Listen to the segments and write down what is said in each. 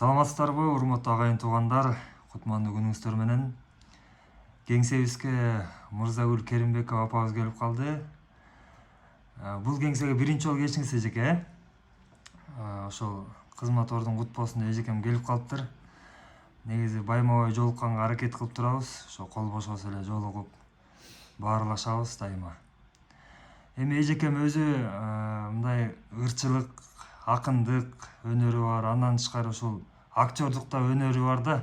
Саламатсыздарбы, урматтуу агайын туугандар, кутмандуу күнүңүздөр менен. Кеңсебизге Мырзагүл Керимбекова апабыз келип калды. Бул кеңсеге биринчи жолу келишиңиз эжеке. Ошол кызмат ордун кутпосунда эжекем келип калыптыр. Негизи байма-бай жолукканга аракет кылып турабыз. Ошо кол бошосо эле жолугуп баарлашабыз дайыма. Эми эжекем өзү мындай ырчылык, акындык өнөрү бар, андан тышкары ушул актёрдукта өнөрү бар да.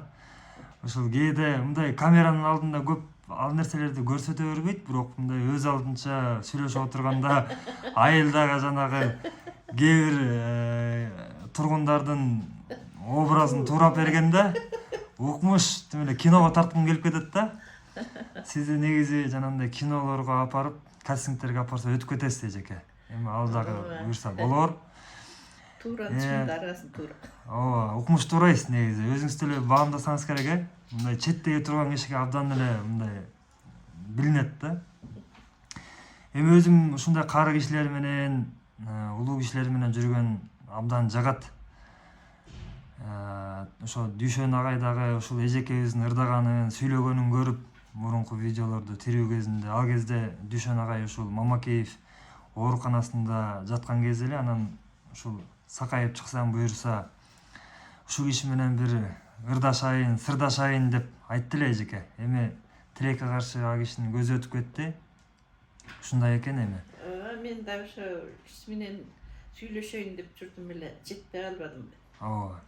Ушул кээде мындай камеранын алдында көп ал нерселерди көрсөтө бербейт, бирок мындай өз алдынча сүйлөшүп отурганда айылдагы жанагы кээ бир тургундардын образын туурап бергенде укмуш тим эле киного тарткым келип кетет да. Сизди негизи жанагындай кинолорго апарып, кастингтерге апарса өтүп кетесиз эжеке. Эми ал дагы буюрса болор. Туура чын арасын туура. Ооба, укмуш туурайсыз негизи. Өзүңүз деле баамдасаңыз керек. Мындай четтеги турган кишиге абдан эле мындай билинет да. Эми өзүм ушундай кары кишилер менен, улуу кишилер менен жүргөн абдан жагат. Ошо Дүйшөн агай дагы ушул эжекебиздин ырдаганын, сүйлөгөнүн көрүп, мурунку видеолорду тирүү кезинде, ал кезде Дүйшөн агай ушул Мамакеев ооруканасында жаткан кезде эле, анан ушул сакайып чыксаң буюрса, ушул киши менен бир ырдашайын, сырдашайын деп айтты эле эжеке. Эми тилекке каршы ал кишинин көзү өтүп кетти. Ушундай экен эми. Мен да ошо киши менен сүйлөшөйүн деп жүрдүм эле, жетпей калбадым. Ооба.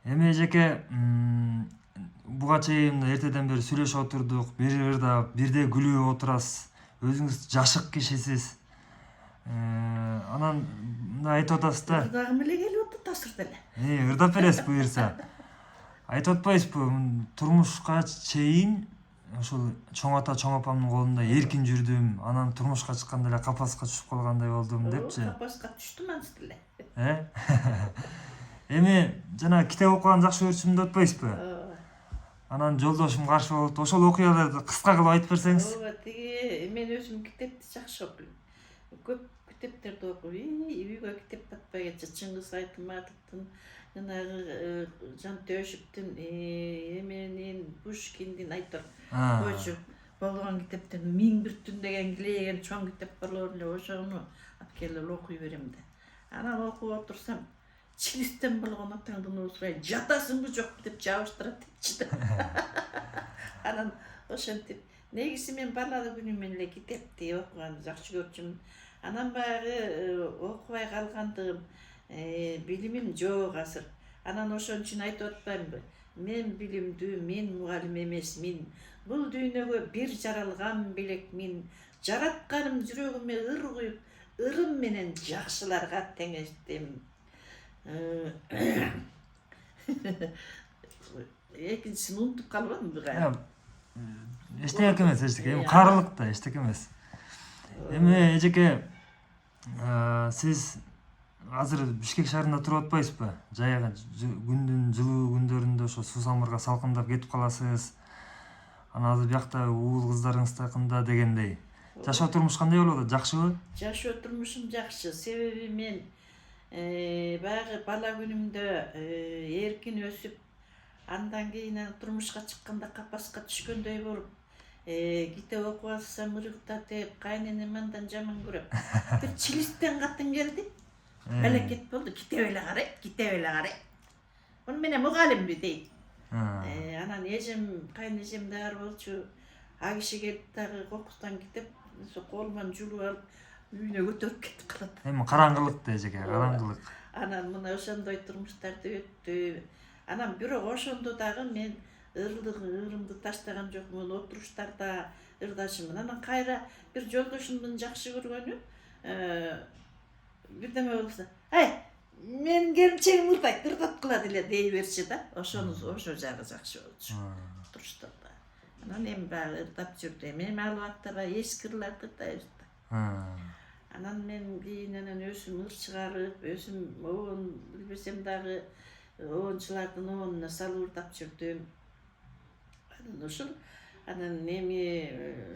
Эми эжеке, буга чейин эртеден бери сүйлөшүп отурдук, бир ырдап, бирде күлүп отурасыз. Өзүңүз жашык кишисиз. Анан мындай айтып атасыз да. Ырдагым эле келип атты тасырда эле. Ырдап бересиз буюрса. Айтып атпайсызбы, турмушка чейин ушул чоң ата, чоң апамдын колунда эркин жүрдүм, анан турмушка чыкканда эле капаска түшүп калгандай болдум депчи. Капаска түштүм ансы эле. Эми жана китеп окуганды жакшы көрчүмүн деп атпайсызбы? Анан жолдошум каршы болуп, ошол окуяларды кыска кылып айтып берсеңиз. Ооба, тиги мен өзүм китепти жакшы окуйм. Көп китептерди окуп, үйгө китеп батпай кетчү. Чыңгыз Айтматовдун, жанагы Жантөшевдүн, эменин, Пушкиндин айтор койчу болгон китептен 1001 түн деген килейген чоң китеп болор эле, ошону алып келип окуй берем да. Анан окуп отурсам, чилистен болгон атаңдын уусурай, жатасыңбы жокпу деп жабыштырат депчи. Анан ошентип, негизи мен балалык күнүмөн эле китепти окуганды жакшы көрчүмүн. Анан баягы окубай калгандыгым, билимим жок азыр. Анан ошон үчүн айтып атпаймынбы? Мен билимдүү, мен мугалим эмесмин. Бул дүйнөгө бир жаралган белекмин. Жаратканым жүрөгүмө ыр куюп, ырым менен жакшыларга теңештим. Экинчисин унутуп калбадымбы кая? Эчтеке эмес, эчтеке. Карылык да эчтеке эмес. Эми эжеке, сиз азыр Бишкек шаарында туруп атпайсызбы? Жайга күндүн жылуу күндөрүндө ошо суусамырга салкындап кетип каласыз. Анан азыр биякта уул кыздарыңыз такында дегендей. Жашоо турмуш кандай болуп атат? Жакшыбы? Жашоо турмушум жакшы. Себеби мен баягы бала күнүмдө эркин өсүп, андан кийин турмушка чыкканда капаска түшкөндөй болуп, китеп окуп алсам ырыктатып, кайненем андан жаман көрөм. Бир чилистен катын келди. Белекет болду, китеп эле карайт, китеп эле карайт. Муну менен мугалимби дейт. Анан эжем, кайнэжем дагы болчу. А киши келип дагы кокустан китеп колуман жулуп алып, үйүнө көтөрүп кетип калат. Эми караңгылык да эжеке, караңгылык. Анан мына ошондой турмуштарды өттү. Анан бирок ошондо дагы мен ырымды таштаган жокмун, отуруштарда ырдашымын. Анан кайра бир жолдошумдун жакшы көргөнү, бирдеме болсо, мен келинчегим ырдайт, ырдаткыла деле дей берчи да. Ошо жагы жакшы болчу. Туруштарда. Анан эми баягы ырдап жүрдүм. Эми ал убакта эски ырларды ырдайбыз да. Анан мен кийин өзүм ыр чыгарып, өзүм оон билбесем дагы оончулардын оонуна салып ырдап жүрдүм. Анан ушул, анан эми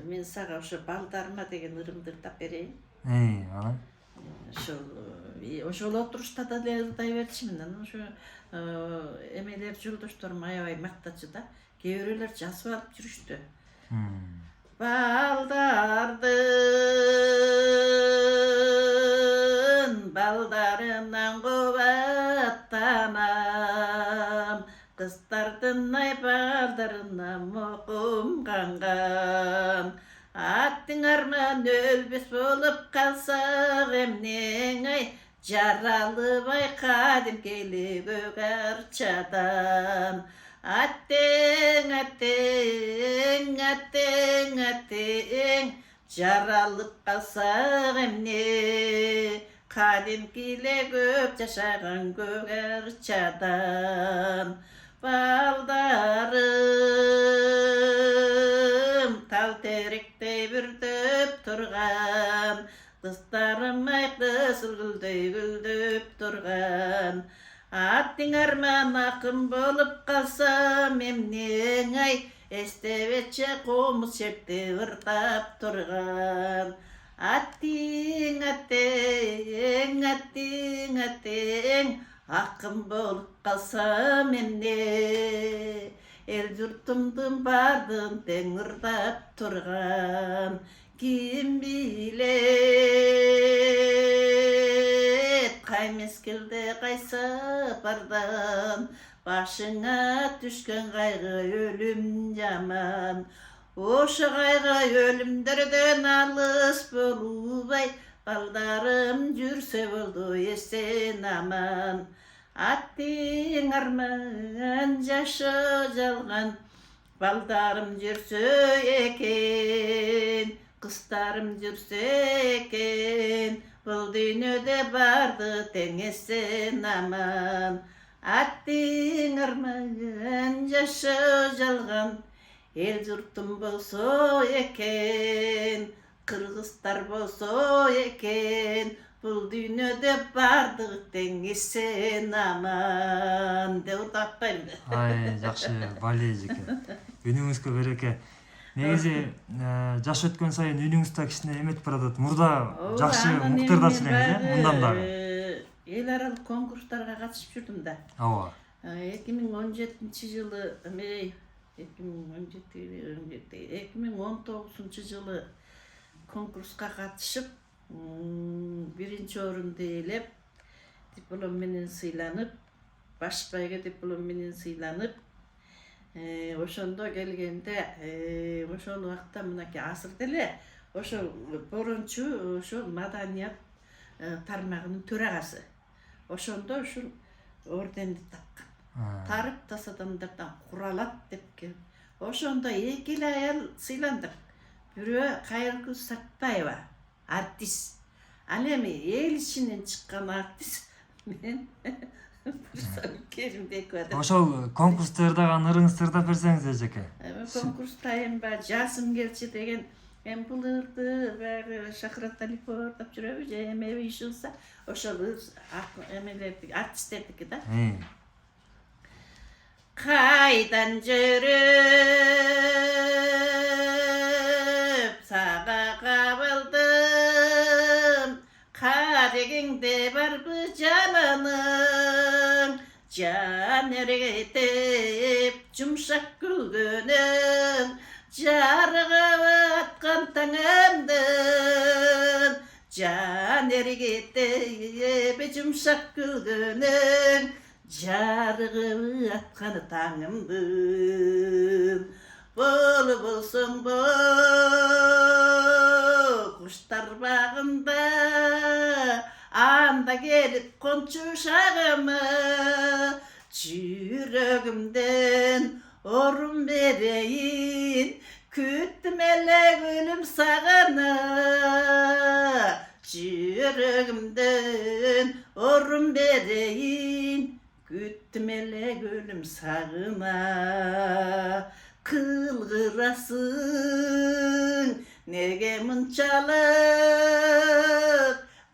мен сага ошо балдарыма деген ырымды ырдап берейин. Ана? Ошол ошол отурушта да ырдай берчүмүн. Анан ошо эмелер жолдошторум аябай мактачу да. Кээ бирөөлөр жазып алып жүрүштү. Балдардын балдарынан кубаттанам, кыздардын ай балдарынан мокум канган. Аттың арман өлбес болуп калсак эмнең ай, жаралыбай кадимкели көк арчадан. Аттең, аттең, аттең, аттең, жаралып калсак эмне, кадимкиле көп жашаган көк арчадан. Балдарым тал теректей бүрдөп турган, кыздарым ай кызыл гүлдөй гүлдөп турган. Аттың арман акын болуп калсам эмнең ай, эстебече комуз шепти ырдап турган. Аттың, аттең, аттың, аттең, акын болуп калсам эмне, эл журтумдун бардыгын тең ырдап турган. Ким билет кай мезгилде кай сапардан, башыңа түшкөн кайгы өлүм жаман. Ошо кайгы өлүмдөрдөн алыс болубай, балдарым жүрсө болду эсен аман. Аттың арман жашы жалган, балдарым жүрсө экен, кыздарым жүрсө экен, бул дүйнөдө барды тең эсен аман. Аттың арман жашы жалган, эл журтум болсо экен, кыргыздар болсо экен, бул дүйнөдө бардыгы тең эсен аман деп ырдап атпаймынбы. Ай, жакшы, бале эжеке. Үнүңүзгө береке. Негизи жаш өткөн сайын үнүңүз да кичине эметип баратат. Мурда жакшы муктардачу элеңиз, мындан дагы. Эл аралык конкурстарга катышып жүрдүм да. Ооба. 2017-жылы, 2019 жылы конкурска катышып, биринчи орунду ээлеп, диплом менен сыйланып, баш байга диплом менен сыйланып, ошондо келгенде, ошол убакта мынакей азыр деле ошол Борончу ошол маданият тармагынын төрагасы. Ошондо ушул орденди тапкан. Тарып тас адамдардан куралат деп келип, ошондо эки эле аял сыйландык. Бирөө Кайыргүл Сартбаева, артист. Ал эми эл ичинен чыккан артист мен Керимбек адам. Ошол конкурстардагы ырыңызды ырдап берсеңиз эжеке. Конкурста эми жасым келчи деген эми бул ырды баягы Шахрат Алипова ырдап жүрөбү же эме уюшулса, ошол эмелерди артисттердики да. Кайдан жүрүп сага кабылдым, кадегиңде барбы жанының, жан эргетип жумшак күлгөнүң, жарыгып аткан таңымдын, жан эргетип жумшак күлгөнүң, жарыгып аткан таңымдын. Болу болсоң куштар багында, анда келип кончу шагымы, жүрөгүмдөн орун берейин, күттүм эле өлүм сагына. Жүрөгүмдөн орун берейин, күттүм эле өлүм сагына. Кылгырасың неге мынчалык,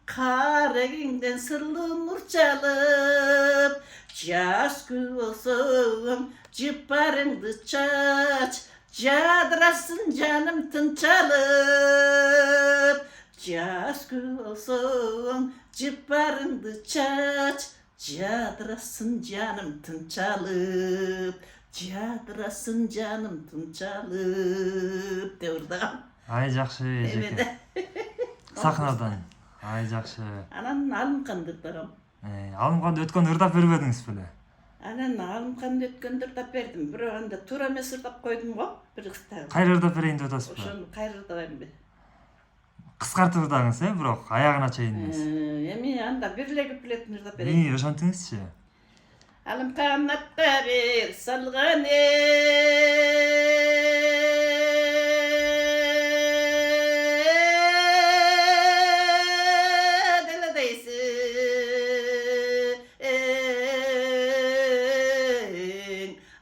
карегиңден сырлуу нур чалып, жаш гүл болсоң жыпарыңды чач, жадырасың жаным тынчалып, Жаз болсоң жыпарыңды чач, жадырасын жаным тынчалып, жадырасын жаным тынчалып деп ырдагам. Ай жакшы эжеке. Сахнадан. Ай жакшы. Анан алымканды ырдагам. Алымканды өткөн ырдап бербедиңиз беле? Анан алымканды өткөндө ырдап бердим. Бирок анда туура эмес ырдап койдум го. Бир кытта. Кайра ырдап берейин деп атасызбы? Ошону кайра ырдабаймынбы? Кыскартып ырдаңыз, бирок аягына чейин эмес. Эми анда бир эле куплетін ырдап берейин. Ошентиңизчи. Алым канатка бер салган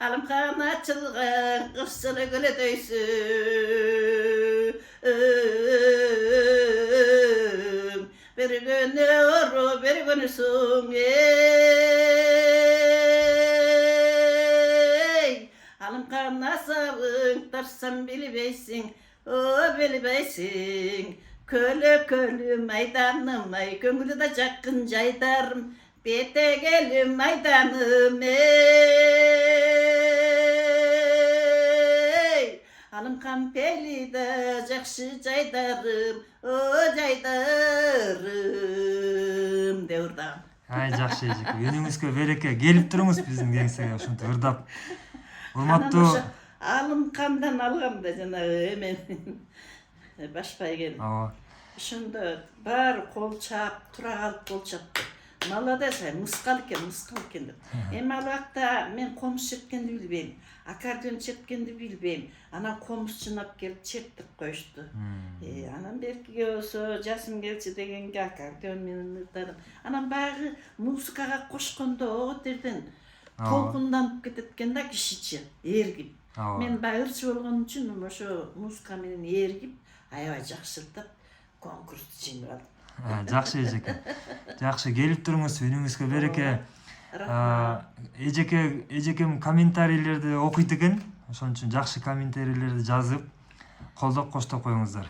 Alım kanat çılgın kırsılı göle döysün Bir günü oru bir günü sun Alım kanat savun tarsam bilibeysin O bilibeysin Kölü kölü maydanım ay Köngülü de jakın jaydarım Bete gelüm maydanım Alım kampeli de jakşı jaydarım O jaydarım de urdam. Ай жакшы эжеке. Өнүңүзгө береке. Келип туруңуз биздин кеңсеге ошентип ырдап. Урматтуу. Алым кандан алгам да жанагы эмен башпай келип. Ооба. Ошондо баары кол чаап, тура калып кол чапты. Молодец, мыскал экен деп. Эми ал убакта мен комуз черткенди билбейм, аккордеон черткенди билбейм. Анан комуз жинап келип чертип коюшту. Анан беркиге болсо жасым келчи дегенге аккордеон менен ырдадым. Анан баягы музыкага кошкондо ого терден толкунданып кетет экен да кишиче, эргип. Мен баягы ырчы болгон үчүн ошо музыка менен эргип, аябай жакшы ырдап конкурсту жеңип алдым. Жакшы эжеке. Жакшы келип туруңуз, үнүңүзгө береке. Эжекем комментарийлерди окуйт экен. Ошон үчүн жакшы комментарийлерди жазып, колдоп коштоп коюңуздар.